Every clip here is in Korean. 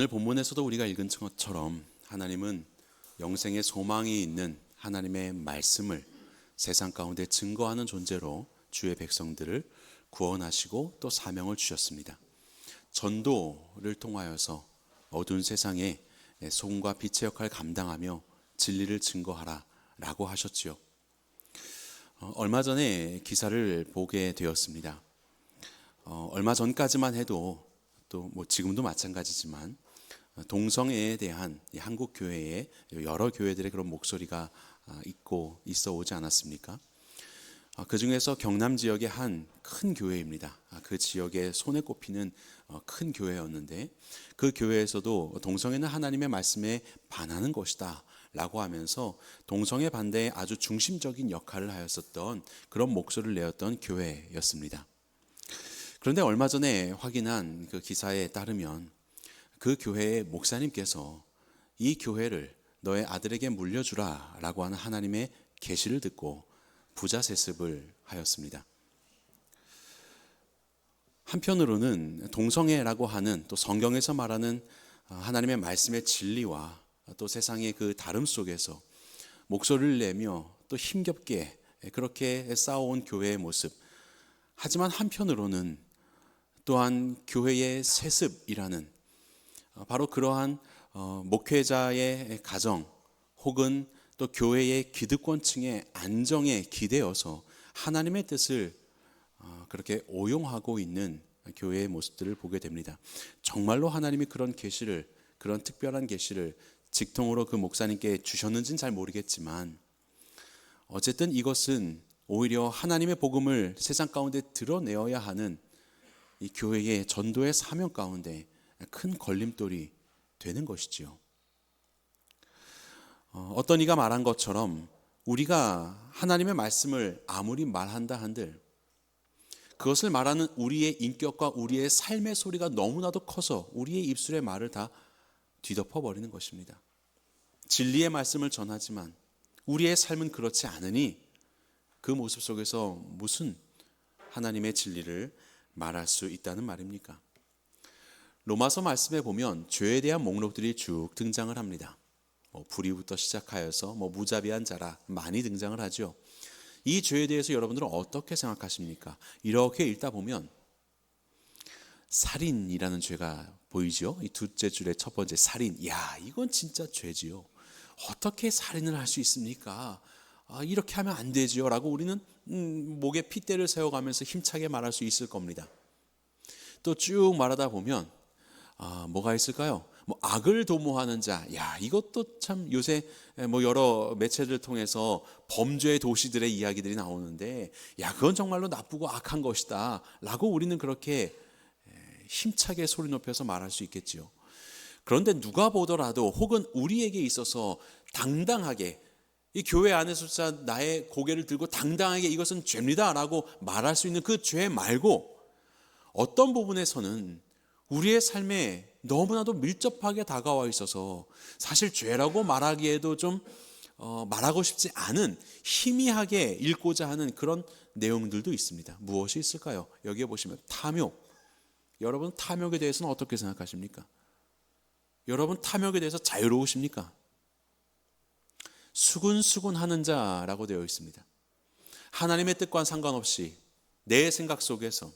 오늘 본문에서도 우리가 읽은 것처럼 하나님은 영생의 소망이 있는 하나님의 말씀을 세상 가운데 증거하는 존재로 주의 백성들을 구원하시고 또 사명을 주셨습니다. 전도를 통하여서 어두운 세상에 소금과 빛의 역할을 감당하며 진리를 증거하라 라고 하셨지요. 얼마 전에 기사를 보게 되었습니다. 얼마 전까지만 해도 또 지금도 마찬가지지만 동성애에 대한 한국 교회의 여러 교회들의 그런 목소리가 있어 오지 않았습니까? 그 중에서 경남 지역의 한 큰 교회입니다. 그 지역에 손에 꼽히는 큰 교회였는데 그 교회에서도 동성애는 하나님의 말씀에 반하는 것이다 라고 하면서 동성애 반대에 아주 중심적인 역할을 하였었던 그런 목소리를 내었던 교회였습니다. 그런데 얼마 전에 확인한 그 기사에 따르면 그 교회의 목사님께서 이 교회를 너의 아들에게 물려주라 라고 하는 하나님의 계시를 듣고 부자 세습을 하였습니다. 한편으로는 동성애라고 하는 또 성경에서 말하는 하나님의 말씀의 진리와 또 세상의 그 다름 속에서 목소리를 내며 또 힘겹게 그렇게 싸워온 교회의 모습, 하지만 한편으로는 또한 교회의 세습이라는 바로 그러한 목회자의 가정 혹은 또 교회의 기득권층의 안정에 기대어서 하나님의 뜻을 그렇게 오용하고 있는 교회의 모습들을 보게 됩니다. 정말로 하나님이 그런 계시를, 그런 특별한 계시를 직통으로 그 목사님께 주셨는지는 잘 모르겠지만 어쨌든 이것은 오히려 하나님의 복음을 세상 가운데 드러내어야 하는 이 교회의 전도의 사명 가운데 큰 걸림돌이 되는 것이지요. 어떤 이가 말한 것처럼 우리가 하나님의 말씀을 아무리 말한다 한들 그것을 말하는 우리의 인격과 우리의 삶의 소리가 너무나도 커서 우리의 입술의 말을 다 뒤덮어버리는 것입니다. 진리의 말씀을 전하지만 우리의 삶은 그렇지 않으니 그 모습 속에서 무슨 하나님의 진리를 말할 수 있다는 말입니까? 로마서 말씀에 보면 죄에 대한 목록들이 쭉 등장을 합니다. 불의부터 시작하여서 무자비한 자라 많이 등장을 하죠. 이 죄에 대해서 여러분들은 어떻게 생각하십니까? 이렇게 읽다 보면 살인이라는 죄가 보이죠. 이 두째 줄의 첫 번째 살인. 야, 이건 진짜 죄지요. 어떻게 살인을 할 수 있습니까? 이렇게 하면 안 되지요 라고 우리는 목에 핏대를 세워가면서 힘차게 말할 수 있을 겁니다. 또 쭉 말하다 보면 뭐가 있을까요? 악을 도모하는 자. 야, 이것도 참 요새 여러 매체를 통해서 범죄의 도시들의 이야기들이 나오는데, 야, 그건 정말로 나쁘고 악한 것이다 라고 우리는 그렇게 힘차게 소리 높여서 말할 수 있겠지요. 그런데 누가 보더라도 혹은 우리에게 있어서 당당하게 이 교회 안에서 나의 고개를 들고 당당하게 이것은 죄입니다 라고 말할 수 있는 그 죄 말고 어떤 부분에서는 우리의 삶에 너무나도 밀접하게 다가와 있어서 사실 죄라고 말하기에도 좀 말하고 싶지 않은 희미하게 읽고자 하는 그런 내용들도 있습니다. 무엇이 있을까요? 여기에 보시면 탐욕. 여러분 탐욕에 대해서는 어떻게 생각하십니까? 여러분 탐욕에 대해서 자유로우십니까? 수군수군하는 자라고 되어 있습니다. 하나님의 뜻과는 상관없이 내 생각 속에서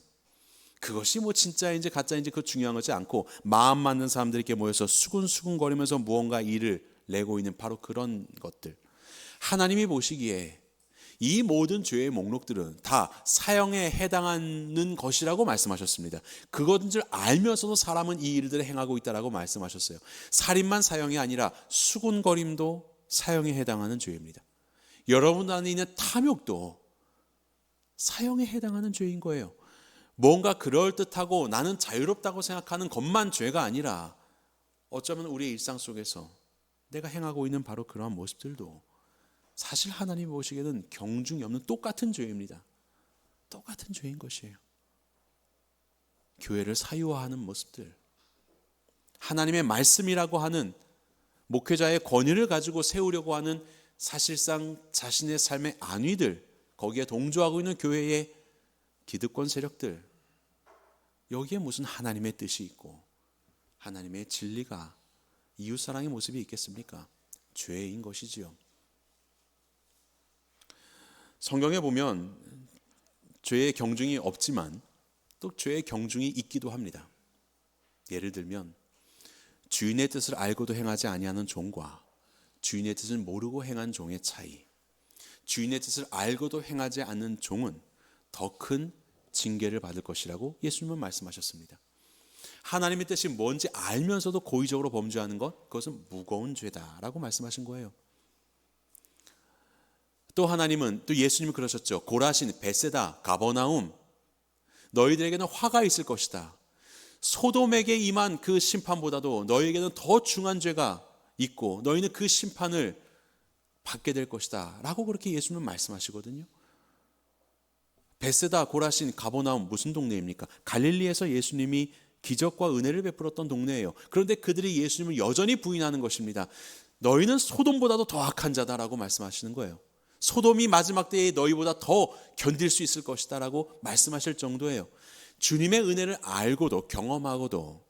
그것이 진짜인지 가짜인지 그 중요한 것이 않고 마음 맞는 사람들이 이렇게 모여서 수군수군거리면서 무언가 일을 내고 있는 바로 그런 것들. 하나님이 보시기에 이 모든 죄의 목록들은 다 사형에 해당하는 것이라고 말씀하셨습니다. 그것인 줄 알면서도 사람은 이 일들을 행하고 있다라고 말씀하셨어요. 살인만 사형이 아니라 수군거림도 사형에 해당하는 죄입니다. 여러분 안에 있는 탐욕도 사형에 해당하는 죄인 거예요. 뭔가 그럴듯하고 나는 자유롭다고 생각하는 것만 죄가 아니라 어쩌면 우리의 일상 속에서 내가 행하고 있는 바로 그러한 모습들도 사실 하나님 보시기에는 경중이 없는 똑같은 죄입니다. 똑같은 죄인 것이에요. 교회를 사유화하는 모습들, 하나님의 말씀이라고 하는 목회자의 권위를 가지고 세우려고 하는 사실상 자신의 삶의 안위들, 거기에 동조하고 있는 교회의 기득권 세력들, 여기에 무슨 하나님의 뜻이 있고 하나님의 진리가 이웃사랑의 모습이 있겠습니까? 죄인 것이지요. 성경에 보면 죄의 경중이 없지만 또 죄의 경중이 있기도 합니다. 예를 들면 주인의 뜻을 알고도 행하지 아니하는 종과 주인의 뜻을 모르고 행한 종의 차이. 주인의 뜻을 알고도 행하지 않는 종은 더 큰 징계를 받을 것이라고 예수님은 말씀하셨습니다. 하나님의 뜻이 뭔지 알면서도 고의적으로 범죄하는 것, 그것은 무거운 죄다라고 말씀하신 거예요. 또 하나님은, 또 예수님은 그러셨죠. 고라신, 벳세다, 가버나움, 너희들에게는 화가 있을 것이다. 소돔에게 임한 그 심판보다도 너희에게는 더 중한 죄가 있고 너희는 그 심판을 받게 될 것이다 라고 그렇게 예수님은 말씀하시거든요. 벳세다, 고라신, 가버나움 무슨 동네입니까? 갈릴리에서 예수님이 기적과 은혜를 베풀었던 동네예요. 그런데 그들이 예수님을 여전히 부인하는 것입니다. 너희는 소돔보다도 더 악한 자다라고 말씀하시는 거예요. 소돔이 마지막 때에 너희보다 더 견딜 수 있을 것이다 라고 말씀하실 정도예요. 주님의 은혜를 알고도 경험하고도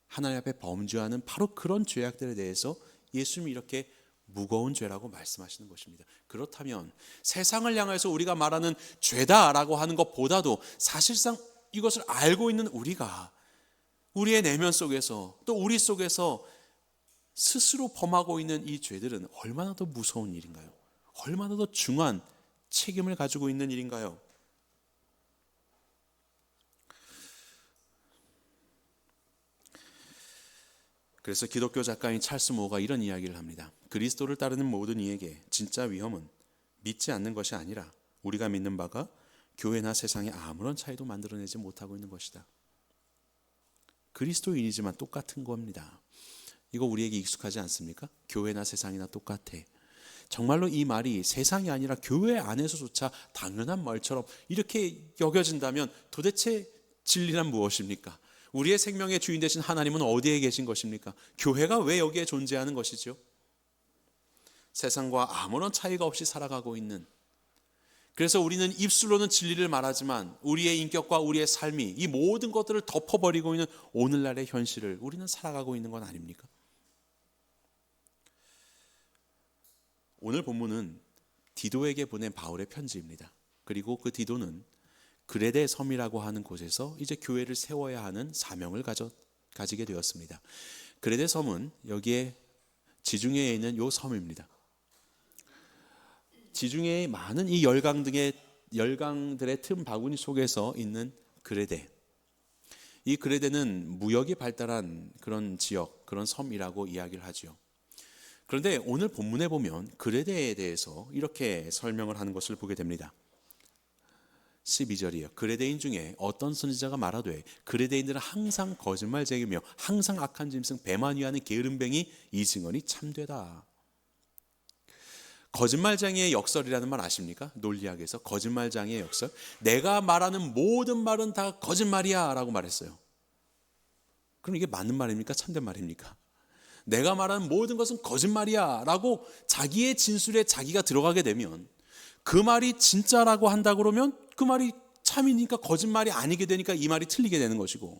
하나님 앞에 범죄하는 바로 그런 죄악들에 대해서 예수님이 이렇게 무거운 죄라고 말씀하시는 것입니다. 그렇다면 세상을 향해서 우리가 말하는 죄다라고 하는 것보다도 사실상 이것을 알고 있는 우리가 우리의 내면 속에서 또 우리 속에서 스스로 범하고 있는 이 죄들은 얼마나 더 무서운 일인가요? 얼마나 더 중한 책임을 가지고 있는 일인가요? 그래서 기독교 작가인 찰스 모어가 이런 이야기를 합니다. 그리스도를 따르는 모든 이에게 진짜 위험은 믿지 않는 것이 아니라 우리가 믿는 바가 교회나 세상에 아무런 차이도 만들어내지 못하고 있는 것이다. 그리스도인이지만 똑같은 겁니다. 이거 우리에게 익숙하지 않습니까? 교회나 세상이나 똑같아. 정말로 이 말이 세상이 아니라 교회 안에서조차 당연한 말처럼 이렇게 여겨진다면 도대체 진리란 무엇입니까? 우리의 생명의 주인 되신 하나님은 어디에 계신 것입니까? 교회가 왜 여기에 존재하는 것이죠? 세상과 아무런 차이가 없이 살아가고 있는, 그래서 우리는 입술로는 진리를 말하지만 우리의 인격과 우리의 삶이 이 모든 것들을 덮어버리고 있는 오늘날의 현실을 우리는 살아가고 있는 건 아닙니까? 오늘 본문은 디도에게 보낸 바울의 편지입니다. 그리고 그 디도는 그레데 섬이라고 하는 곳에서 이제 교회를 세워야 하는 사명을 가지게 되었습니다. 그레데 섬은 여기에 지중해에 있는 요 섬입니다. 지중해의 많은 이 열강들의 틈 바구니 속에서 있는 그레데. 이 그레데는 무역이 발달한 그런 지역, 그런 섬이라고 이야기를 하죠. 그런데 오늘 본문에 보면 그레데에 대해서 이렇게 설명을 하는 것을 보게 됩니다. 12절이에요. 그레데인 중에 어떤 선지자가 말하되 그레데인들은 항상 거짓말쟁이며 항상 악한 짐승 배만 위하는 게으름뱅이 이 증언이 참되다. 거짓말쟁이의 역설이라는 말 아십니까? 논리학에서 거짓말쟁이의 역설. 내가 말하는 모든 말은 다 거짓말이야 라고 말했어요. 그럼 이게 맞는 말입니까? 참된 말입니까? 내가 말하는 모든 것은 거짓말이야 라고 자기의 진술에 자기가 들어가게 되면 그 말이 진짜라고 한다 그러면 그 말이 참이니까 거짓말이 아니게 되니까 이 말이 틀리게 되는 것이고,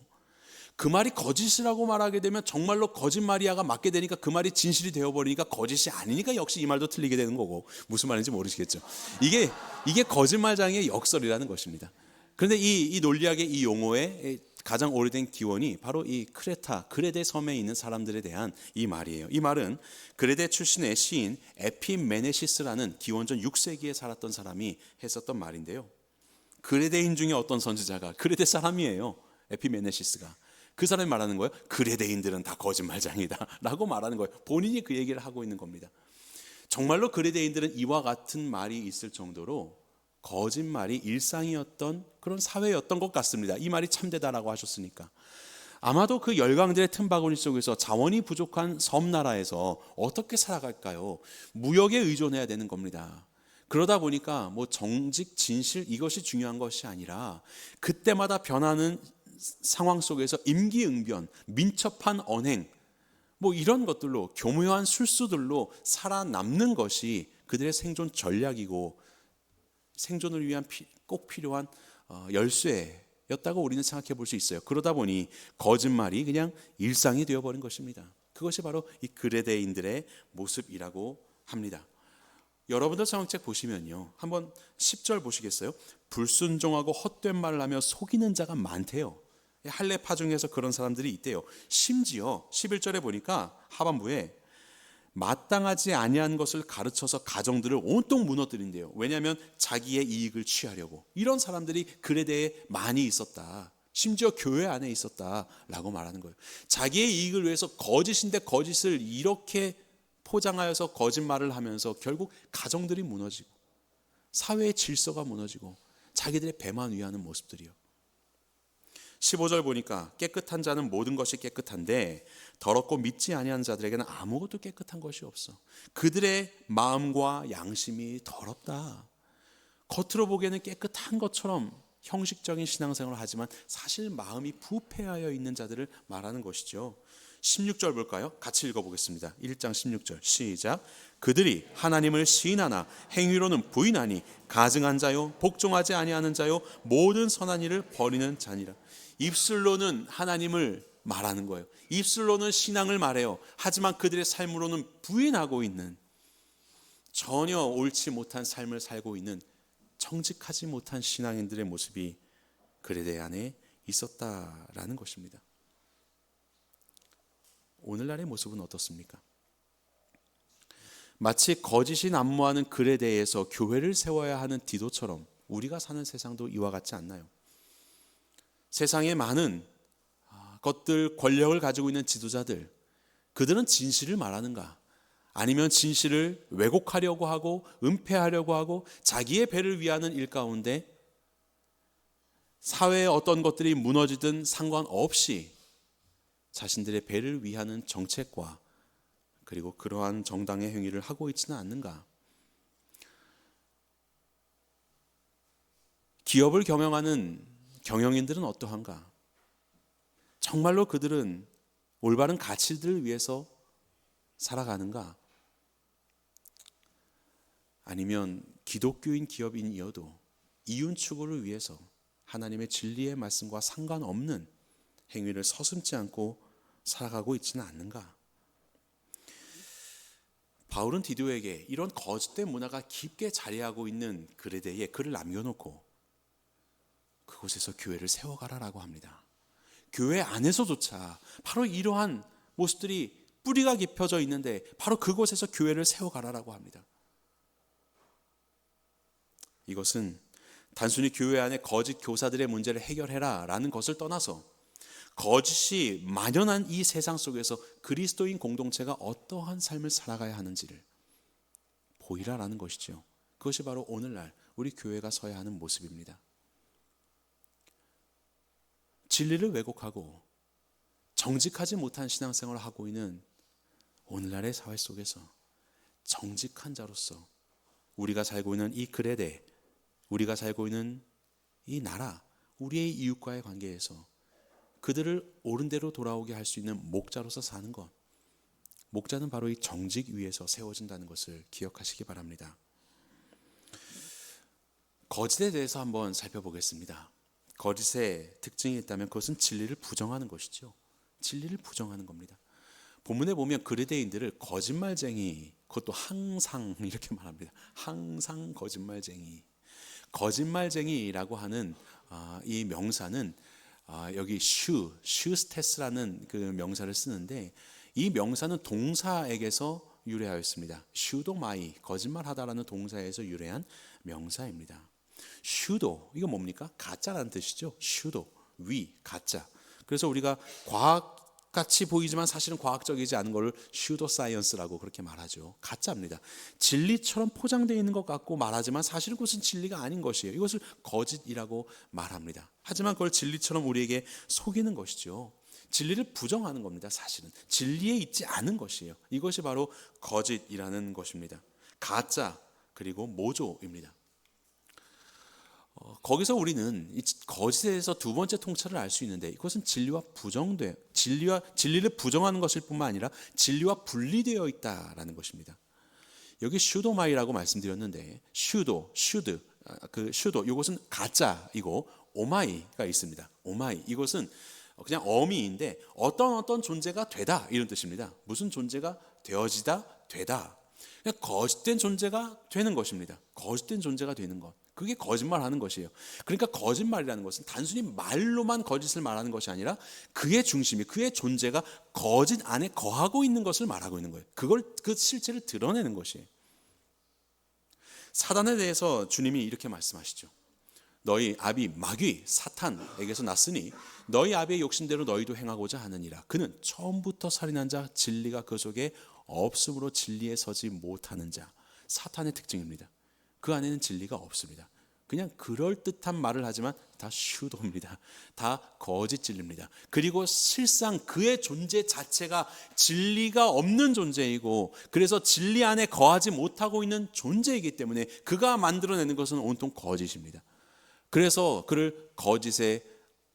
그 말이 거짓이라고 말하게 되면 정말로 거짓말이야가 맞게 되니까 그 말이 진실이 되어버리니까 거짓이 아니니까 역시 이 말도 틀리게 되는 거고, 무슨 말인지 모르시겠죠. 이게 거짓말장의 역설이라는 것입니다. 그런데 이 논리학의 이 용어의 가장 오래된 기원이 바로 이 그레데 섬에 있는 사람들에 대한 이 말이에요. 이 말은 그레데 출신의 시인 에피메네시스라는 기원전 6세기에 살았던 사람이 했었던 말인데요. 그레데인 중에 어떤 선지자가 그레데 사람이에요. 에피메네시스가. 그 사람이 말하는 거예요. 그레데인들은 다 거짓말장이다 라고 말하는 거예요. 본인이 그 얘기를 하고 있는 겁니다. 정말로 그레데인들은 이와 같은 말이 있을 정도로 거짓말이 일상이었던 그런 사회였던 것 같습니다. 이 말이 참되다라고 하셨으니까. 아마도 그 열강들의 틈바구니 속에서 자원이 부족한 섬나라에서 어떻게 살아갈까요? 무역에 의존해야 되는 겁니다. 그러다 보니까 뭐 정직, 진실 이것이 중요한 것이 아니라 그때마다 변하는 상황 속에서 임기응변, 민첩한 언행, 뭐 이런 것들로 교묘한 술수들로 살아남는 것이 그들의 생존 전략이고 생존을 위한 꼭 필요한 열쇠 였다고 우리는 생각해 볼 수 있어요. 그러다 보니 거짓말이 그냥 일상이 되어버린 것입니다. 그것이 바로 이 그레데인들의 모습이라고 합니다. 여러분들 성경책 보시면요, 한번 10절 보시겠어요? 불순종하고 헛된 말을 하며 속이는 자가 많대요. 할례파 중에서 그런 사람들이 있대요. 심지어 11절에 보니까 하반부에 마땅하지 아니한 것을 가르쳐서 가정들을 온통 무너뜨린대요. 왜냐하면 자기의 이익을 취하려고. 이런 사람들이 그레데에 많이 있었다. 심지어 교회 안에 있었다라고 말하는 거예요. 자기의 이익을 위해서 거짓인데 거짓을 이렇게 포장하여서 거짓말을 하면서 결국 가정들이 무너지고 사회의 질서가 무너지고 자기들의 배만 위하는 모습들이요. 15절 보니까 깨끗한 자는 모든 것이 깨끗한데 더럽고 믿지 아니한 자들에게는 아무것도 깨끗한 것이 없어. 그들의 마음과 양심이 더럽다. 겉으로 보기에는 깨끗한 것처럼 형식적인 신앙생활을 하지만 사실 마음이 부패하여 있는 자들을 말하는 것이죠. 16절 볼까요? 같이 읽어보겠습니다. 1장 16절 시작. 그들이 하나님을 시인하나 행위로는 부인하니 가증한 자요 복종하지 아니하는 자요 모든 선한 일을 버리는 자니라. 입술로는 하나님을 말하는 거예요. 입술로는 신앙을 말해요. 하지만 그들의 삶으로는 부인하고 있는, 전혀 옳지 못한 삶을 살고 있는 정직하지 못한 신앙인들의 모습이 그레데 안에 있었다라는 것입니다. 오늘날의 모습은 어떻습니까? 마치 거짓이 난무하는 그레데에서 교회를 세워야 하는 디도처럼 우리가 사는 세상도 이와 같지 않나요? 세상에 많은 것들, 권력을 가지고 있는 지도자들, 그들은 진실을 말하는가? 아니면 진실을 왜곡하려고 하고 은폐하려고 하고 자기의 배를 위하는 일 가운데 사회의 어떤 것들이 무너지든 상관없이 자신들의 배를 위하는 정책과 그리고 그러한 정당의 행위를 하고 있지는 않는가? 기업을 경영하는 경영인들은 어떠한가? 정말로 그들은 올바른 가치들을 위해서 살아가는가? 아니면 기독교인 기업인이어도 이윤 추구를 위해서 하나님의 진리의 말씀과 상관없는 행위를 서슴지 않고 살아가고 있지는 않는가? 바울은 디도에게 이런 거짓된 문화가 깊게 자리하고 있는 그레데에 글을 남겨놓고 그곳에서 교회를 세워가라라고 합니다. 교회 안에서조차 바로 이러한 모습들이 뿌리가 깊어져 있는데 바로 그곳에서 교회를 세워가라라고 합니다. 이것은 단순히 교회 안에 거짓 교사들의 문제를 해결해라 라는 것을 떠나서 거짓이 만연한 이 세상 속에서 그리스도인 공동체가 어떠한 삶을 살아가야 하는지를 보이라라는 것이죠. 그것이 바로 오늘날 우리 교회가 서야 하는 모습입니다. 진리를 왜곡하고 정직하지 못한 신앙생활을 하고 있는 오늘날의 사회 속에서 정직한 자로서 우리가 살고 있는 이 그레데, 우리가 살고 있는 이 나라, 우리의 이웃과의 관계에서 그들을 옳은 대로 돌아오게 할 수 있는 목자로서 사는 것, 목자는 바로 이 정직 위에서 세워진다는 것을 기억하시기 바랍니다. 거짓에 대해서 한번 살펴보겠습니다. 거짓의 특징이 있다면 그것은 진리를 부정하는 것이죠. 진리를 부정하는 겁니다. 본문에 보면 그레데인들을 거짓말쟁이, 그것도 항상 이렇게 말합니다. 항상 거짓말쟁이. 거짓말쟁이라고 하는 이 명사는 여기 슈스테스라는 그 명사를 쓰는데 이 명사는 동사에게서 유래하였습니다. 슈도마이, 거짓말하다라는 동사에서 유래한 명사입니다. 슈도, 이거 뭡니까? 가짜라는 뜻이죠. 슈도, 가짜. 그래서 우리가 과학같이 보이지만 사실은 과학적이지 않은 것을 슈도 사이언스라고 그렇게 말하죠. 가짜입니다. 진리처럼 포장되어 있는 것 같고 말하지만 사실은 그것은 진리가 아닌 것이에요. 이것을 거짓이라고 말합니다. 하지만 그걸 진리처럼 우리에게 속이는 것이죠. 진리를 부정하는 겁니다. 사실은 진리에 있지 않은 것이에요. 이것이 바로 거짓이라는 것입니다. 가짜 그리고 모조입니다. 거기서 우리는 이 거짓에 대해서 두 번째 통찰을 알 수 있는데 이것은 진리를 부정하는 것일 뿐만 아니라 진리와 분리되어 있다라는 것입니다. 여기 슈도마이라고 말씀드렸는데 슈드, 이것은 가짜이고 오마이가 있습니다. 오마이, 이것은 그냥 어미인데 어떤 존재가 되다 이런 뜻입니다. 무슨 존재가 되어지다, 되다. 그냥 거짓된 존재가 되는 것입니다. 거짓된 존재가 되는 것. 그게 거짓말하는 것이에요. 그러니까 거짓말이라는 것은 단순히 말로만 거짓을 말하는 것이 아니라 그의 중심이, 그의 존재가 거짓 안에 거하고 있는 것을 말하고 있는 거예요. 그 실체를 드러내는 것이에요. 사단에 대해서 주님이 이렇게 말씀하시죠. 너희 아비 마귀 사탄에게서 났으니 너희 아비의 욕심대로 너희도 행하고자 하느니라. 그는 처음부터 살인한 자, 진리가 그 속에 없으므로 진리에 서지 못하는 자. 사탄의 특징입니다. 그 안에는 진리가 없습니다. 그냥 그럴듯한 말을 하지만 다 슈도입니다. 다 거짓 진리입니다. 그리고 실상 그의 존재 자체가 진리가 없는 존재이고, 그래서 진리 안에 거하지 못하고 있는 존재이기 때문에 그가 만들어내는 것은 온통 거짓입니다. 그래서 그를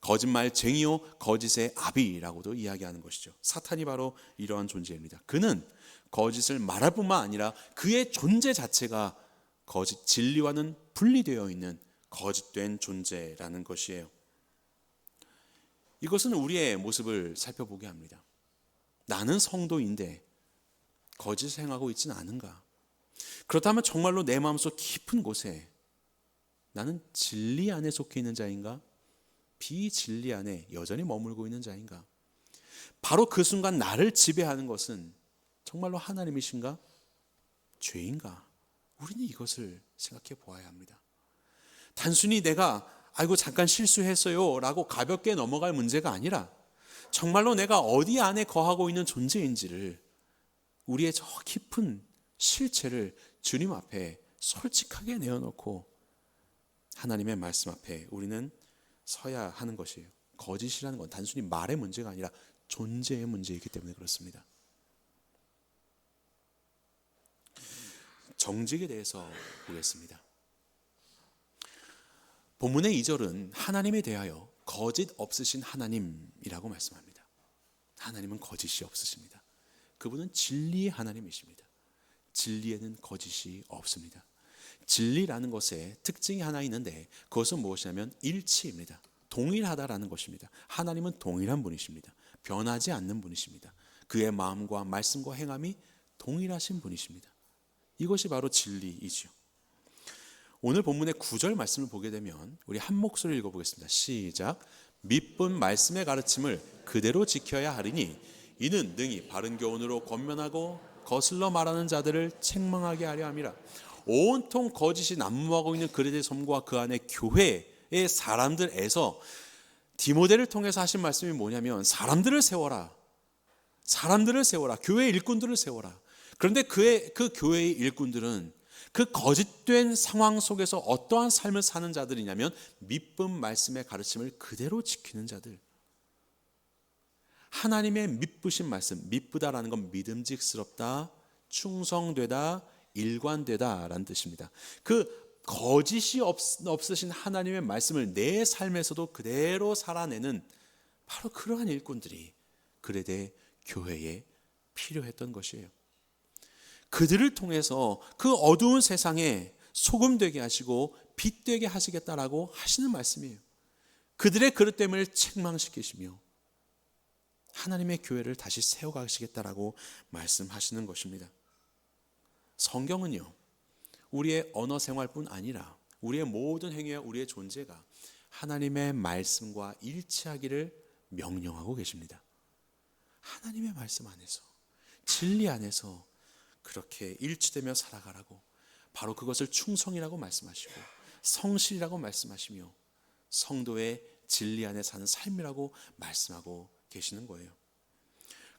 거짓말쟁이요 거짓의 아비라고도 이야기하는 것이죠. 사탄이 바로 이러한 존재입니다. 그는 거짓을 말할 뿐만 아니라 그의 존재 자체가 거짓 진리와는 분리되어 있는 거짓된 존재라는 것이에요. 이것은 우리의 모습을 살펴보게 합니다. 나는 성도인데 거짓을 행하고 있지는 않은가? 그렇다면 정말로 내 마음속 깊은 곳에 나는 진리 안에 속해 있는 자인가? 비진리 안에 여전히 머물고 있는 자인가? 바로 그 순간 나를 지배하는 것은 정말로 하나님이신가? 죄인가? 우리는 이것을 생각해 보아야 합니다. 단순히 내가 아이고 잠깐 실수했어요 라고 가볍게 넘어갈 문제가 아니라 정말로 내가 어디 안에 거하고 있는 존재인지를, 우리의 저 깊은 실체를 주님 앞에 솔직하게 내어놓고 하나님의 말씀 앞에 우리는 서야 하는 것이에요. 거짓이라는 건 단순히 말의 문제가 아니라 존재의 문제이기 때문에 그렇습니다. 정직에 대해서 보겠습니다. 본문의 2절은 하나님에 대하여 거짓 없으신 하나님이라고 말씀합니다. 하나님은 거짓이 없으십니다. 그분은 진리의 하나님이십니다. 진리에는 거짓이 없습니다. 진리라는 것에 특징이 하나 있는데 그것은 무엇이냐면 일치입니다. 동일하다라는 것입니다. 하나님은 동일한 분이십니다. 변하지 않는 분이십니다. 그의 마음과 말씀과 행함이 동일하신 분이십니다. 이것이 바로 진리이죠. 오늘 본문의 9절 말씀을 보게 되면 우리 한 목소리 읽어보겠습니다. 시작. 믿분 말씀의 가르침을 그대로 지켜야 하리니 이는 능히 바른 교훈으로 권면하고 거슬러 말하는 자들을 책망하게 하려 함이라. 온통 거짓이 난무하고 있는 그레데 섬과 그 안에 교회의 사람들에서 디모데를 통해서 하신 말씀이 뭐냐면 사람들을 세워라. 사람들을 세워라. 교회의 일꾼들을 세워라. 그런데 그 교회의 일꾼들은 그 거짓된 상황 속에서 어떠한 삶을 사는 자들이냐면 믿음 말씀의 가르침을 그대로 지키는 자들. 하나님의 믿으신 말씀, 믿부다라는 건 믿음직스럽다, 충성되다, 일관되다 라는 뜻입니다. 그 거짓이 없으신 하나님의 말씀을 내 삶에서도 그대로 살아내는 바로 그러한 일꾼들이 그레데 교회에 필요했던 것이에요. 그들을 통해서 그 어두운 세상에 소금 되게 하시고 빛 되게 하시겠다라고 하시는 말씀이에요. 그들의 그릇 때문에 책망시키시며 하나님의 교회를 다시 세워가시겠다라고 말씀하시는 것입니다. 성경은요, 우리의 언어 생활뿐 아니라 우리의 모든 행위와 우리의 존재가 하나님의 말씀과 일치하기를 명령하고 계십니다. 하나님의 말씀 안에서, 진리 안에서 그렇게 일치되며 살아가라고, 바로 그것을 충성이라고 말씀하시고 성실이라고 말씀하시며 성도의 진리 안에 사는 삶이라고 말씀하고 계시는 거예요.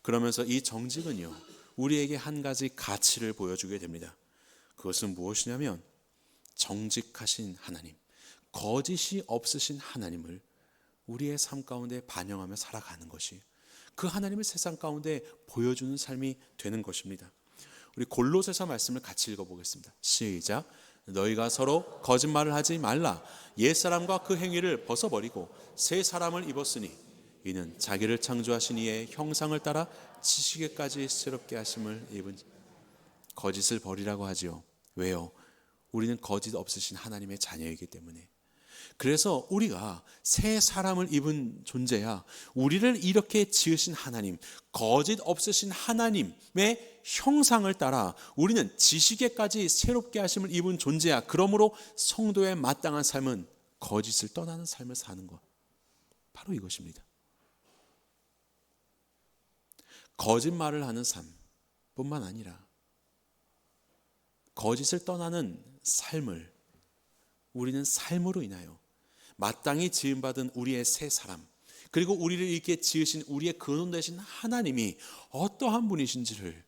그러면서 이 정직은요, 우리에게 한 가지 가치를 보여주게 됩니다. 그것은 무엇이냐면 정직하신 하나님, 거짓이 없으신 하나님을 우리의 삶 가운데 반영하며 살아가는 것이 그 하나님을 세상 가운데 보여주는 삶이 되는 것입니다. 우리 골로새서 말씀을 같이 읽어보겠습니다. 시작. 너희가 서로 거짓말을 하지 말라. 옛사람과 그 행위를 벗어버리고 새 사람을 입었으니 이는 자기를 창조하신 이의 형상을 따라 지식에까지 새롭게 하심을 입은. 거짓을 버리라고 하지요. 왜요? 우리는 거짓 없으신 하나님의 자녀이기 때문에. 그래서 우리가 새 사람을 입은 존재야, 우리를 이렇게 지으신 하나님, 거짓 없으신 하나님의 형상을 따라 우리는 지식에까지 새롭게 하심을 입은 존재야. 그러므로 성도의 마땅한 삶은 거짓을 떠나는 삶을 사는 것, 바로 이것입니다. 거짓말을 하는 삶뿐만 아니라 거짓을 떠나는 삶을 우리는 삶으로 인하여 마땅히 지음받은 우리의 새 사람, 그리고 우리를 이렇게 지으신 우리의 근원 되신 하나님이 어떠한 분이신지를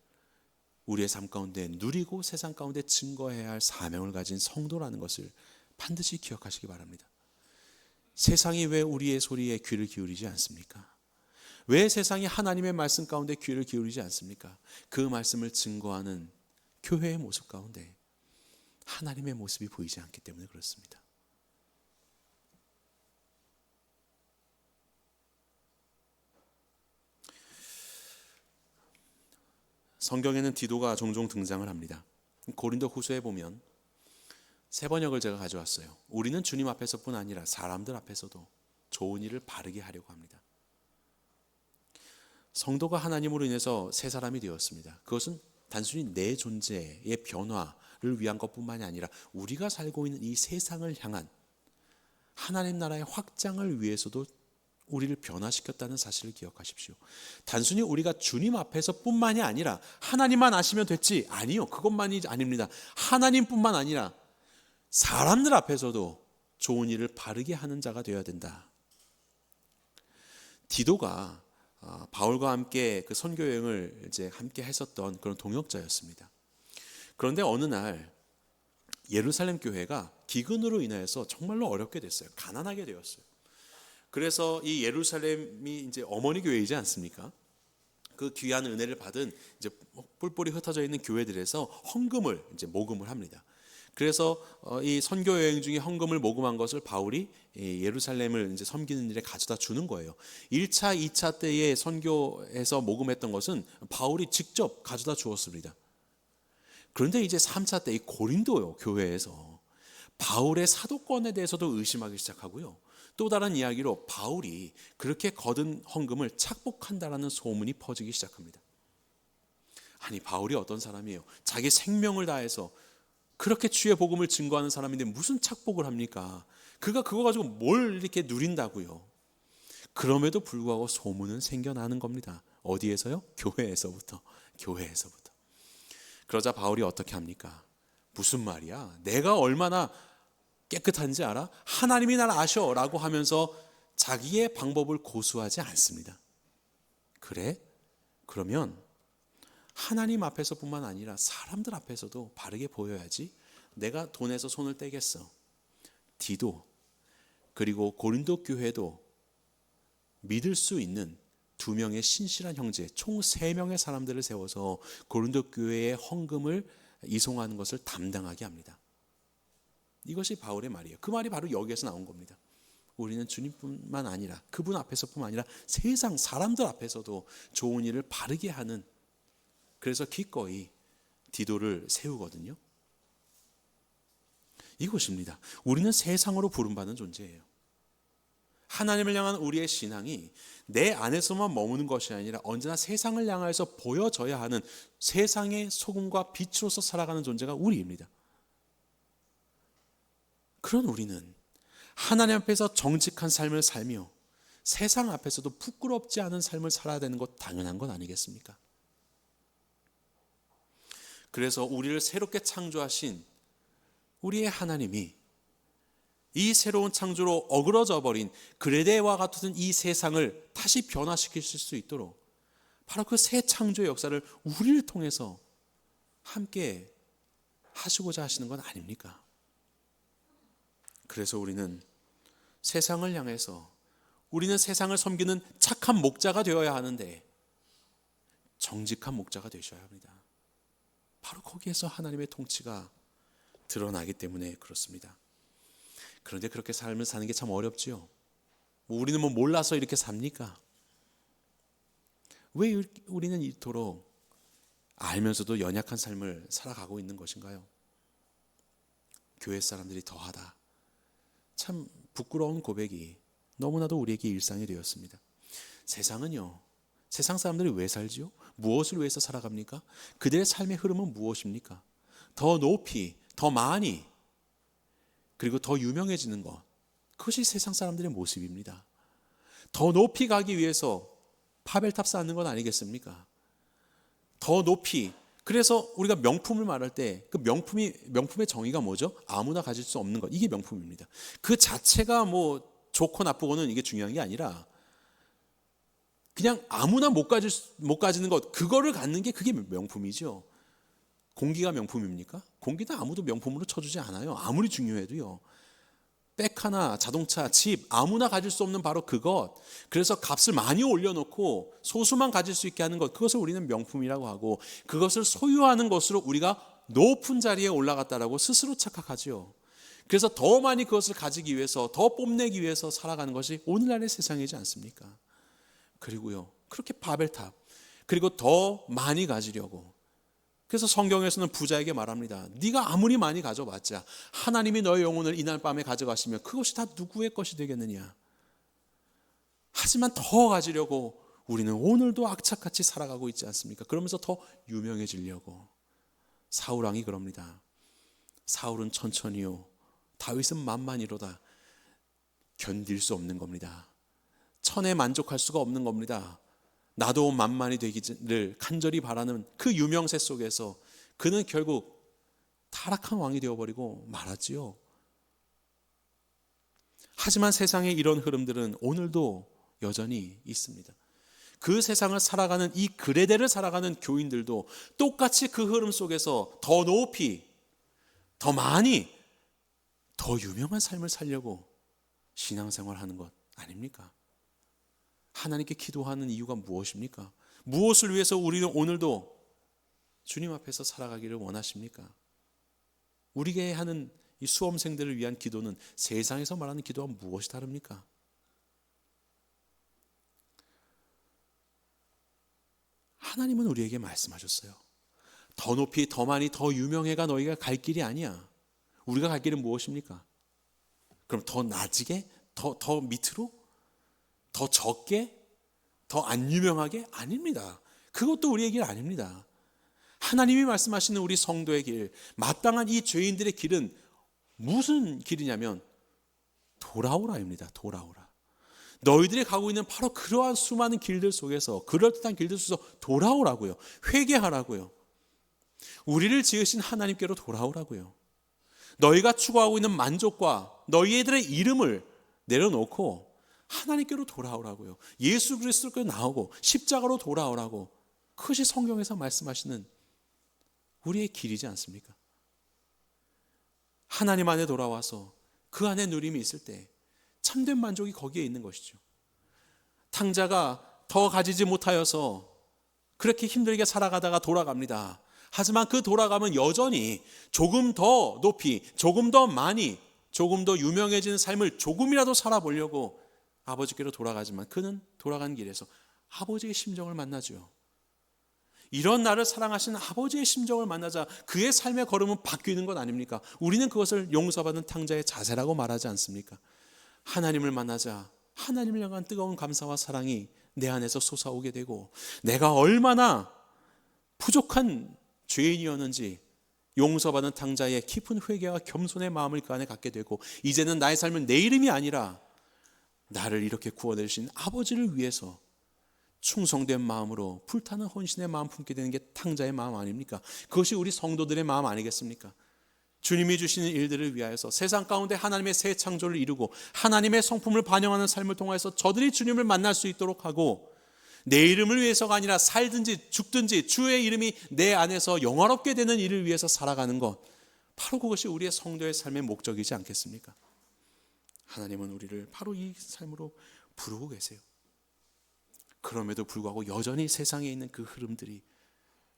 우리의 삶 가운데 누리고 세상 가운데 증거해야 할 사명을 가진 성도라는 것을 반드시 기억하시기 바랍니다. 세상이 왜 우리의 소리에 귀를 기울이지 않습니까? 왜 세상이 하나님의 말씀 가운데 귀를 기울이지 않습니까? 그 말씀을 증거하는 교회의 모습 가운데 하나님의 모습이 보이지 않기 때문에 그렇습니다. 성경에는 디도가 종종 등장을 합니다. 고린도 후서에 보면 세 번역을 제가 가져왔어요. 우리는 주님 앞에서뿐 아니라 사람들 앞에서도 좋은 일을 바르게 하려고 합니다. 성도가 하나님으로 인해서 새 사람이 되었습니다. 그것은 단순히 내 존재의 변화를 위한 것뿐만이 아니라 우리가 살고 있는 이 세상을 향한 하나님 나라의 확장을 위해서도 우리를 변화시켰다는 사실을 기억하십시오. 단순히 우리가 주님 앞에서뿐만이 아니라 하나님만 아시면 됐지, 아니요, 그것만이 아닙니다. 하나님뿐만 아니라 사람들 앞에서도 좋은 일을 바르게 하는 자가 되어야 된다. 디도가 바울과 함께 그 선교 여행을 이제 함께 했었던 그런 동역자였습니다. 그런데 어느 날 예루살렘 교회가 기근으로 인해서 정말로 어렵게 됐어요. 가난하게 되었어요. 그래서 이 예루살렘이 이제 어머니 교회이지 않습니까? 그 귀한 은혜를 받은 이제 뿔뿔이 흩어져 있는 교회들에서 헌금을 이제 모금을 합니다. 그래서 이 선교 여행 중에 헌금을 모금한 것을 바울이 예루살렘을 이제 섬기는 일에 가져다 주는 거예요. 1차, 2차 때에 선교에서 모금했던 것은 바울이 직접 가져다 주었습니다. 그런데 이제 3차 때 이 고린도 교회에서 바울의 사도권에 대해서도 의심하기 시작하고요. 또 다른 이야기로 바울이 그렇게 거둔 헌금을 착복한다라는 소문이 퍼지기 시작합니다. 아니, 바울이 어떤 사람이에요? 자기 생명을 다해서 그렇게 주의 복음을 증거하는 사람인데 무슨 착복을 합니까? 그가 그거 가지고 뭘 이렇게 누린다고요? 그럼에도 불구하고 소문은 생겨나는 겁니다. 어디에서요? 교회에서부터. 그러자 바울이 어떻게 합니까? 무슨 말이야? 내가 얼마나 깨끗한지 알아? 하나님이 날 아셔 라고 하면서 자기의 방법을 고수하지 않습니다. 그래? 그러면 하나님 앞에서뿐만 아니라 사람들 앞에서도 바르게 보여야지. 내가 돈에서 손을 떼겠어. 디도 그리고 고린도 교회도 믿을 수 있는 2명의 신실한 형제, 총 3명의 사람들을 세워서 고린도 교회의 헌금을 이송하는 것을 담당하게 합니다. 이것이 바울의 말이에요. 그 말이 바로 여기에서 나온 겁니다. 우리는 주님뿐만 아니라 그분 앞에서뿐만 아니라 세상 사람들 앞에서도 좋은 일을 바르게 하는, 그래서 기꺼이 디도를 세우거든요. 이것입니다. 우리는 세상으로 부름받는 존재예요. 하나님을 향한 우리의 신앙이 내 안에서만 머무는 것이 아니라 언제나 세상을 향해서 보여져야 하는 세상의 소금과 빛으로서 살아가는 존재가 우리입니다. 그런 우리는 하나님 앞에서 정직한 삶을 살며 세상 앞에서도 부끄럽지 않은 삶을 살아야 되는 것 당연한 건 아니겠습니까? 그래서 우리를 새롭게 창조하신 우리의 하나님이 이 새로운 창조로 어그러져 버린 그레데와 같은 이 세상을 다시 변화시키실 수 있도록 바로 그 새 창조의 역사를 우리를 통해서 함께 하시고자 하시는 건 아닙니까? 그래서 우리는 세상을 향해서 우리는 세상을 섬기는 착한 목자가 되어야 하는데 정직한 목자가 되셔야 합니다. 바로 거기에서 하나님의 통치가 드러나기 때문에 그렇습니다. 그런데 그렇게 삶을 사는 게 참 어렵지요. 우리는 뭐 몰라서 이렇게 삽니까? 왜 우리는 이토록 알면서도 연약한 삶을 살아가고 있는 것인가요? 교회 사람들이 더하다, 참 부끄러운 고백이 너무나도 우리에게 일상이 되었습니다. 세상은요, 세상 사람들이 왜 살지요? 무엇을 위해서 살아갑니까? 그들의 삶의 흐름은 무엇입니까? 더 높이, 더 많이, 그리고 더 유명해지는 것, 그것이 세상 사람들의 모습입니다. 더 높이 가기 위해서 파벨탑 쌓는 건 아니겠습니까? 더 높이. 그래서 우리가 명품을 말할 때 그 명품의 정의가 뭐죠? 아무나 가질 수 없는 것. 이게 명품입니다. 그 자체가 뭐 좋고 나쁘고는 이게 중요한 게 아니라 그냥 아무나 못 가지는 것, 그거를 갖는 게 그게 명품이죠. 공기가 명품입니까? 공기도 아무도 명품으로 쳐주지 않아요. 아무리 중요해도요. 백 하나, 자동차, 집, 아무나 가질 수 없는 바로 그것. 그래서 값을 많이 올려놓고 소수만 가질 수 있게 하는 것, 그것을 우리는 명품이라고 하고, 그것을 소유하는 것으로 우리가 높은 자리에 올라갔다라고 스스로 착각하지요. 그래서 더 많이 그것을 가지기 위해서, 더 뽐내기 위해서 살아가는 것이 오늘날의 세상이지 않습니까? 그리고요, 그렇게 바벨탑, 그리고 더 많이 가지려고. 그래서 성경에서는 부자에게 말합니다. 네가 아무리 많이 가져봤자 하나님이 너의 영혼을 이날 밤에 가져가시면 그것이 다 누구의 것이 되겠느냐. 하지만 더 가지려고 우리는 오늘도 악착같이 살아가고 있지 않습니까? 그러면서 더 유명해지려고. 사울 왕이 그럽니다. 사울은 천천히요, 다윗은 만만히로다. 견딜 수 없는 겁니다. 천에 만족할 수가 없는 겁니다. 나도 만만히 되기를 간절히 바라는 그 유명세 속에서 그는 결국 타락한 왕이 되어버리고 말았지요. 하지만 세상의 이런 흐름들은 오늘도 여전히 있습니다. 그 세상을 살아가는, 이 그레데를 살아가는 교인들도 똑같이 그 흐름 속에서 더 높이, 더 많이, 더 유명한 삶을 살려고 신앙생활하는 것 아닙니까? 하나님께 기도하는 이유가 무엇입니까? 무엇을 위해서 우리는 오늘도 주님 앞에서 살아가기를 원하십니까? 우리에게 하는 이 수험생들을 위한 기도는 세상에서 말하는 기도와 무엇이 다릅니까? 하나님은 우리에게 말씀하셨어요. 더 높이, 더 많이, 더 유명해가 너희가 갈 길이 아니야. 우리가 갈 길은 무엇입니까? 그럼 더 낮게? 더 밑으로? 더 적게? 더 안 유명하게? 아닙니다. 그것도 우리의 길 아닙니다. 하나님이 말씀하시는 우리 성도의 길, 마땅한 이 죄인들의 길은 무슨 길이냐면 돌아오라입니다. 돌아오라. 너희들이 가고 있는 바로 그러한 수많은 길들 속에서, 그럴듯한 길들 속에서 돌아오라고요. 회개하라고요. 우리를 지으신 하나님께로 돌아오라고요. 너희가 추구하고 있는 만족과 너희들의 이름을 내려놓고 하나님께로 돌아오라고요. 예수 그리스도께 나오고 십자가로 돌아오라고. 그것이 성경에서 말씀하시는 우리의 길이지 않습니까? 하나님 안에 돌아와서 그 안에 누림이 있을 때 참된 만족이 거기에 있는 것이죠. 탕자가 더 가지지 못하여서 그렇게 힘들게 살아가다가 돌아갑니다. 하지만 그 돌아가면 여전히 조금 더 높이, 조금 더 많이, 조금 더 유명해지는 삶을 조금이라도 살아보려고 아버지께로 돌아가지만 그는 돌아간 길에서 아버지의 심정을 만나죠. 이런 나를 사랑하시는 아버지의 심정을 만나자 그의 삶의 걸음은 바뀌는 것 아닙니까? 우리는 그것을 용서받은 탕자의 자세라고 말하지 않습니까? 하나님을 만나자 하나님을 향한 뜨거운 감사와 사랑이 내 안에서 솟아오게 되고, 내가 얼마나 부족한 죄인이었는지 용서받은 탕자의 깊은 회개와 겸손의 마음을 그 안에 갖게 되고, 이제는 나의 삶은 내 이름이 아니라 나를 이렇게 구원해 주신 아버지를 위해서 충성된 마음으로 불타는 헌신의 마음 품게 되는 게 탕자의 마음 아닙니까? 그것이 우리 성도들의 마음 아니겠습니까? 주님이 주시는 일들을 위하여서 세상 가운데 하나님의 새 창조를 이루고 하나님의 성품을 반영하는 삶을 통해서 저들이 주님을 만날 수 있도록 하고, 내 이름을 위해서가 아니라 살든지 죽든지 주의 이름이 내 안에서 영화롭게 되는 일을 위해서 살아가는 것, 바로 그것이 우리의 성도의 삶의 목적이지 않겠습니까? 하나님은 우리를 바로 이 삶으로 부르고 계세요. 그럼에도 불구하고 여전히 세상에 있는 그 흐름들이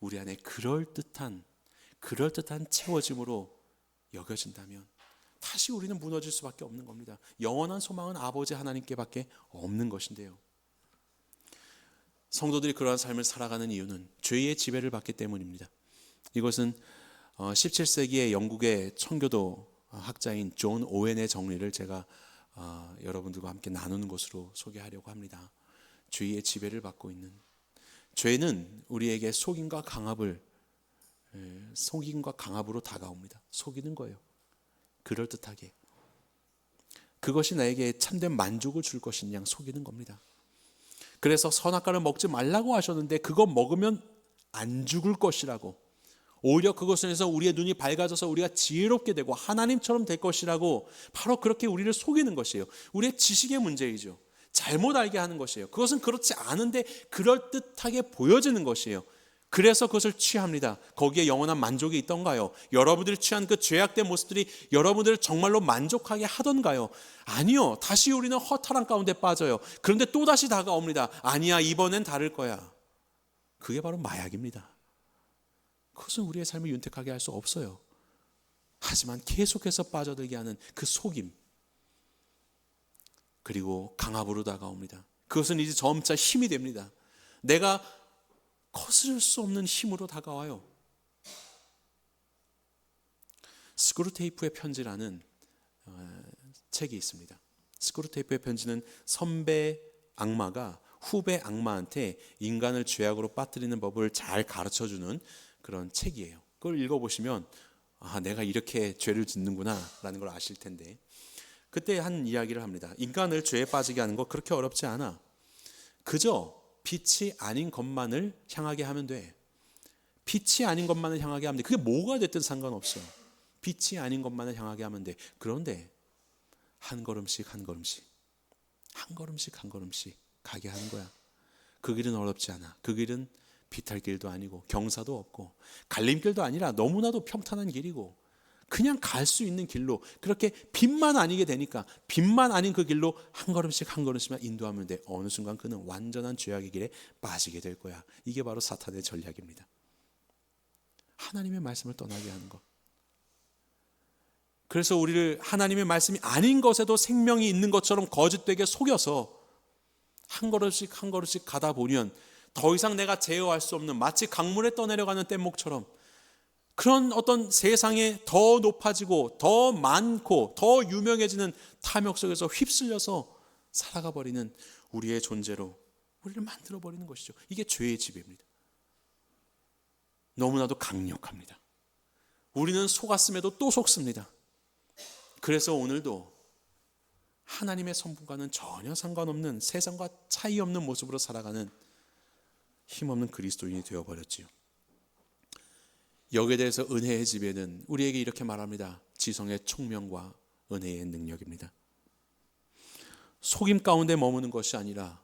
우리 안에 그럴듯한 채워짐으로 여겨진다면 다시 우리는 무너질 수밖에 없는 겁니다. 영원한 소망은 아버지 하나님께밖에 없는 것인데요. 성도들이 그러한 삶을 살아가는 이유는 죄의 지배를 받기 때문입니다. 이것은 17세기의 영국의 청교도 학자인 존 오웬의 정리를 제가 여러분들과 함께 나누는 것으로 소개하려고 합니다. 죄의 지배를 받고 있는, 죄는 우리에게 속임과 강압으로 다가옵니다. 속이는 거예요. 그럴듯하게. 그것이 나에게 참된 만족을 줄 것인 양 속이는 겁니다. 그래서 선악과를 먹지 말라고 하셨는데 그거 먹으면 안 죽을 것이라고, 오히려 그것을 해서 우리의 눈이 밝아져서 우리가 지혜롭게 되고 하나님처럼 될 것이라고, 바로 그렇게 우리를 속이는 것이에요. 우리의 지식의 문제이죠. 잘못 알게 하는 것이에요. 그것은 그렇지 않은데 그럴듯하게 보여지는 것이에요. 그래서 그것을 취합니다. 거기에 영원한 만족이 있던가요? 여러분들이 취한 그 죄악된 모습들이 여러분들을 정말로 만족하게 하던가요? 아니요. 다시 우리는 허탈한 가운데 빠져요. 그런데 또다시 다가옵니다. 아니야, 이번엔 다를 거야. 그게 바로 마약입니다. 그것은 우리의 삶을 윤택하게 할 수 없어요. 하지만 계속해서 빠져들게 하는 그 속임, 그리고 강압으로 다가옵니다. 그것은 이제 점차 힘이 됩니다. 내가 거스를 수 없는 힘으로 다가와요. 스크루테이프의 편지라는 책이 있습니다. 스크루테이프의 편지는 선배 악마가 후배 악마한테 인간을 죄악으로 빠뜨리는 법을 잘 가르쳐주는 그런 책이에요. 그걸 읽어보시면 내가 이렇게 죄를 짓는구나 라는 걸 아실 텐데, 그때 한 이야기를 합니다. 인간을 죄에 빠지게 하는 거 그렇게 어렵지 않아. 그저 빛이 아닌 것만을 향하게 하면 돼. 빛이 아닌 것만을 향하게 하면 돼. 그게 뭐가 됐든 상관없어. 빛이 아닌 것만을 향하게 하면 돼. 그런데 한 걸음씩 한 걸음씩 가게 하는 거야. 그 길은 어렵지 않아. 그 길은 비탈 길도 아니고 경사도 없고 갈림길도 아니라 너무나도 평탄한 길이고 그냥 갈 수 있는 길로, 그렇게 빛만 아니게 되니까 빛만 아닌 그 길로 한 걸음씩만 인도하면 돼. 어느 순간 그는 완전한 죄악의 길에 빠지게 될 거야. 이게 바로 사탄의 전략입니다. 하나님의 말씀을 떠나게 하는 것. 그래서 우리를 하나님의 말씀이 아닌 것에도 생명이 있는 것처럼 거짓되게 속여서 한 걸음씩 가다 보면 더 이상 내가 제어할 수 없는, 마치 강물에 떠내려가는 뗏목처럼 그런 어떤 세상에 더 높아지고 더 많고 더 유명해지는 탐욕 속에서 휩쓸려서 살아가 버리는 우리의 존재로 우리를 만들어 버리는 것이죠. 이게 죄의 지배입니다. 너무나도 강력합니다. 우리는 속았음에도 또 속습니다. 그래서 오늘도 하나님의 성품과는 전혀 상관없는, 세상과 차이 없는 모습으로 살아가는 힘없는 그리스도인이 되어버렸지요. 여기에 대해서 은혜의 지배는 우리에게 이렇게 말합니다. 지성의 총명과 은혜의 능력입니다. 속임 가운데 머무는 것이 아니라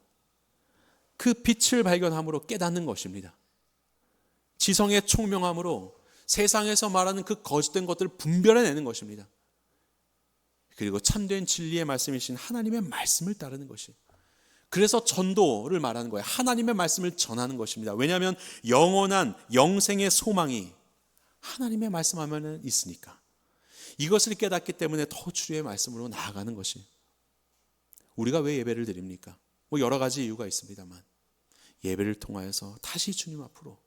그 빛을 발견함으로 깨닫는 것입니다. 지성의 총명함으로 세상에서 말하는 그 거짓된 것들을 분별해내는 것입니다. 그리고 참된 진리의 말씀이신 하나님의 말씀을 따르는 것이, 그래서 전도를 말하는 거예요. 하나님의 말씀을 전하는 것입니다. 왜냐하면 영원한 영생의 소망이 하나님의 말씀 하면은 있으니까. 이것을 깨닫기 때문에 더 주의 말씀으로 나아가는 것이. 우리가 왜 예배를 드립니까? 여러 가지 이유가 있습니다만, 예배를 통하여서 다시 주님 앞으로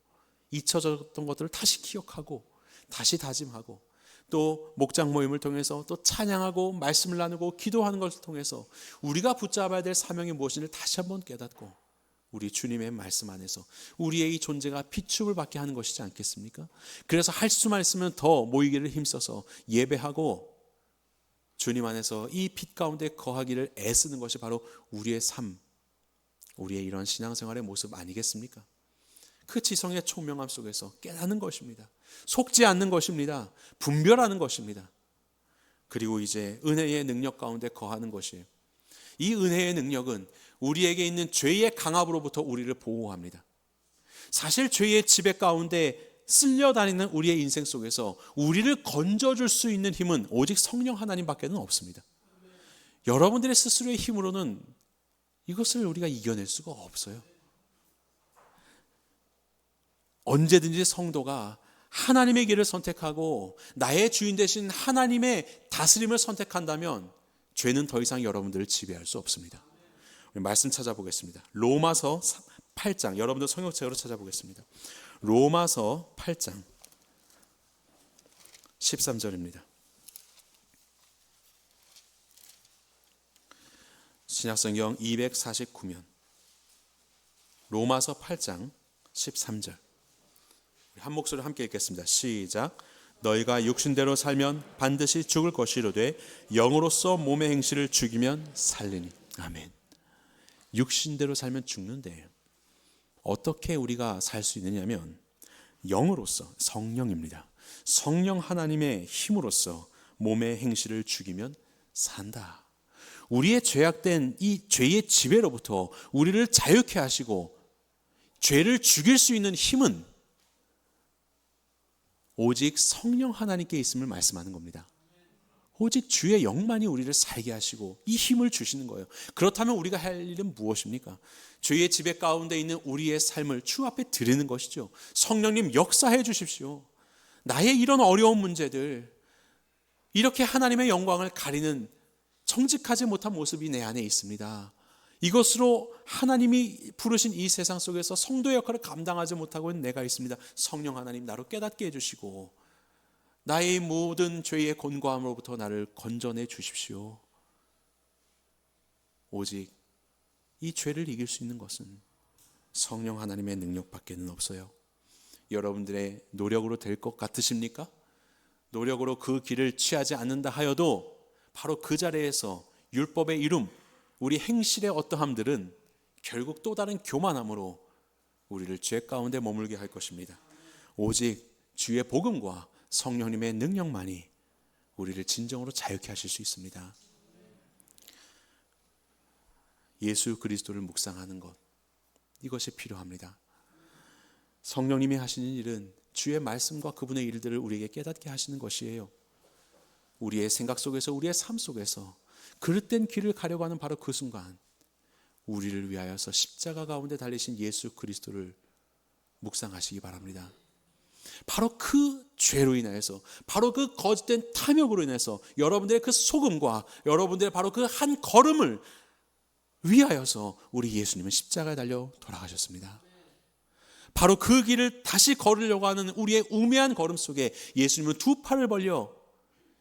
잊혀졌던 것들을 다시 기억하고 다시 다짐하고, 또 목장 모임을 통해서 또 찬양하고 말씀을 나누고 기도하는 것을 통해서 우리가 붙잡아야 될 사명이 무엇인지를 다시 한번 깨닫고 우리 주님의 말씀 안에서 우리의 이 존재가 비춤을 받게 하는 것이지 않겠습니까? 그래서 할 수만 있으면 더 모이기를 힘써서 예배하고 주님 안에서 이 빛 가운데 거하기를 애쓰는 것이 바로 우리의 삶, 우리의 이런 신앙생활의 모습 아니겠습니까? 그 지성의 총명함 속에서 깨닫는 것입니다. 속지 않는 것입니다. 분별하는 것입니다. 그리고 이제 은혜의 능력 가운데 거하는 것이에요. 이 은혜의 능력은 우리에게 있는 죄의 강압으로부터 우리를 보호합니다. 사실 죄의 지배 가운데 쓸려다니는 우리의 인생 속에서 우리를 건져줄 수 있는 힘은 오직 성령 하나님밖에는 없습니다. 여러분들의 스스로의 힘으로는 이것을 우리가 이겨낼 수가 없어요. 언제든지 성도가 하나님의 길을 선택하고 나의 주인 되신 하나님의 다스림을 선택한다면 죄는 더 이상 여러분들을 지배할 수 없습니다. 우리 말씀 찾아보겠습니다. 로마서 8장, 여러분들 성경책으로 찾아보겠습니다. 로마서 8장 13절입니다. 신약성경 249면 로마서 8장 13절 한 목소리로 함께 읽겠습니다. 시작. 너희가 육신대로 살면 반드시 죽을 것이로되 영으로서 몸의 행실을 죽이면 살리니. 아멘. 육신대로 살면 죽는데 어떻게 우리가 살 수 있느냐면 영으로서, 성령입니다. 성령 하나님의 힘으로써 몸의 행실을 죽이면 산다. 우리의 죄악된 이 죄의 지배로부터 우리를 자유케 하시고 죄를 죽일 수 있는 힘은 오직 성령 하나님께 있음을 말씀하는 겁니다. 오직 주의 영만이 우리를 살게 하시고 이 힘을 주시는 거예요. 그렇다면 우리가 할 일은 무엇입니까? 죄의 지배 가운데 있는 우리의 삶을 주 앞에 드리는 것이죠. 성령님 역사해 주십시오. 나의 이런 어려운 문제들, 이렇게 하나님의 영광을 가리는 정직하지 못한 모습이 내 안에 있습니다. 이것으로 하나님이 부르신 이 세상 속에서 성도의 역할을 감당하지 못하고 있는 내가 있습니다. 성령 하나님 나로 깨닫게 해주시고 나의 모든 죄의 곤고함으로부터 나를 건져내 주십시오. 오직 이 죄를 이길 수 있는 것은 성령 하나님의 능력밖에는 없어요. 여러분들의 노력으로 될 것 같으십니까? 노력으로 그 길을 취하지 않는다 하여도 바로 그 자리에서 율법의 이름, 우리 행실의 어떠함들은 결국 또 다른 교만함으로 우리를 죄 가운데 머물게 할 것입니다. 오직 주의 복음과 성령님의 능력만이 우리를 진정으로 자유케 하실 수 있습니다. 예수 그리스도를 묵상하는 것, 이것이 필요합니다. 성령님이 하시는 일은 주의 말씀과 그분의 일들을 우리에게 깨닫게 하시는 것이에요. 우리의 생각 속에서, 우리의 삶 속에서 그릇된 길을 가려고 하는 바로 그 순간 우리를 위하여서 십자가 가운데 달리신 예수 그리스도를 묵상하시기 바랍니다. 바로 그 죄로 인해서, 바로 그 거짓된 탐욕으로 인해서 여러분들의 그 속음과 여러분들의 바로 그 한 걸음을 위하여서 우리 예수님은 십자가에 달려 돌아가셨습니다. 바로 그 길을 다시 걸으려고 하는 우리의 우매한 걸음 속에 예수님은 두 팔을 벌려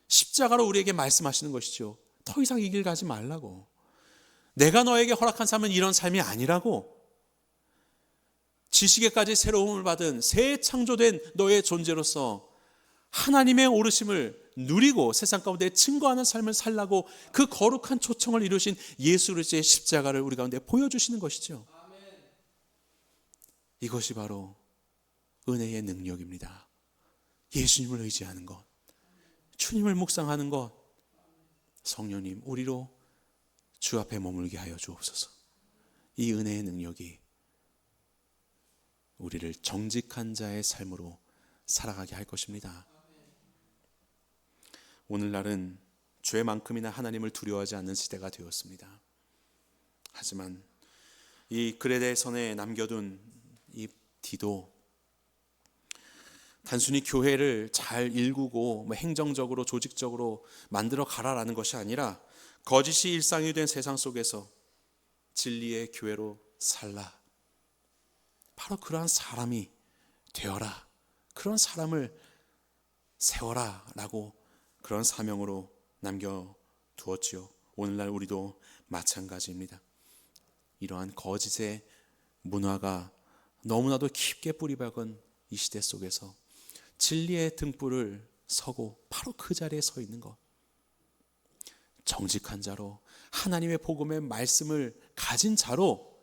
십자가로 우리에게 말씀하시는 것이죠. 더 이상 이 길 가지 말라고. 내가 너에게 허락한 삶은 이런 삶이 아니라고. 지식에까지 새로움을 받은 새 창조된 너의 존재로서 하나님의 오르심을 누리고 세상 가운데 증거하는 삶을 살라고 그 거룩한 초청을 이루신 예수 그리스도의 십자가를 우리 가운데 보여주시는 것이죠. 이것이 바로 은혜의 능력입니다. 예수님을 의지하는 것, 주님을 묵상하는 것. 성령님, 우리로 주 앞에 머물게 하여 주옵소서. 이 은혜의 능력이 우리를 정직한 자의 삶으로 살아가게 할 것입니다. 오늘날은 죄만큼이나 하나님을 두려워하지 않는 시대가 되었습니다. 하지만 이 그레데선에 남겨둔 이 디도 단순히 교회를 잘 일구고 행정적으로 조직적으로 만들어 가라라는 것이 아니라 거짓이 일상이 된 세상 속에서 진리의 교회로 살라. 바로 그러한 사람이 되어라. 그런 사람을 세워라 라고 그런 사명으로 남겨두었지요. 오늘날 우리도 마찬가지입니다. 이러한 거짓의 문화가 너무나도 깊게 뿌리박은 이 시대 속에서 진리의 등불을 서고 바로 그 자리에 서 있는 것, 정직한 자로 하나님의 복음의 말씀을 가진 자로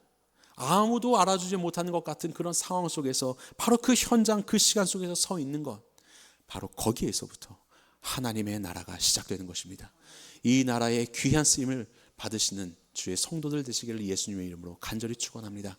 아무도 알아주지 못하는 것 같은 그런 상황 속에서 바로 그 현장 그 시간 속에서 서 있는 것, 바로 거기에서부터 하나님의 나라가 시작되는 것입니다. 이 나라의 귀한 쓰임을 받으시는 주의 성도들 되시기를 예수님의 이름으로 간절히 축원합니다.